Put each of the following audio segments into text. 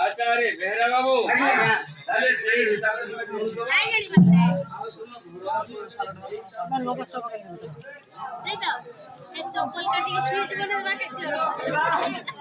आचार्य बेहरा बाबू चप्पल काटी स्वीट बनवा कैसे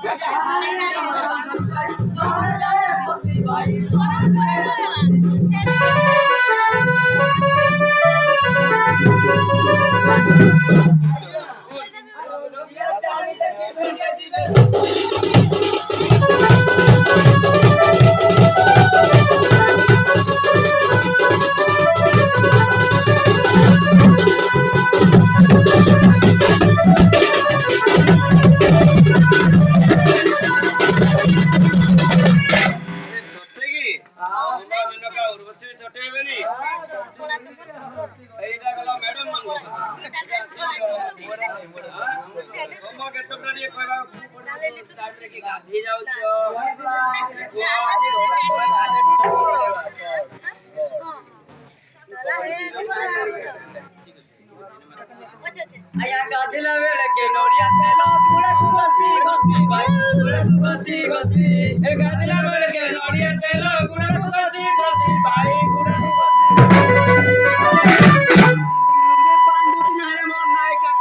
आया गादिला वेळ के नोडिया तेलो पुरा कुबसी घसी भाई पुरा कुबसी घसी ए गादिला वेळ के नोडिया तेलो पुरा कुबसी घसी भाई पुरा कुबसी पांडु किनारे मोर नायका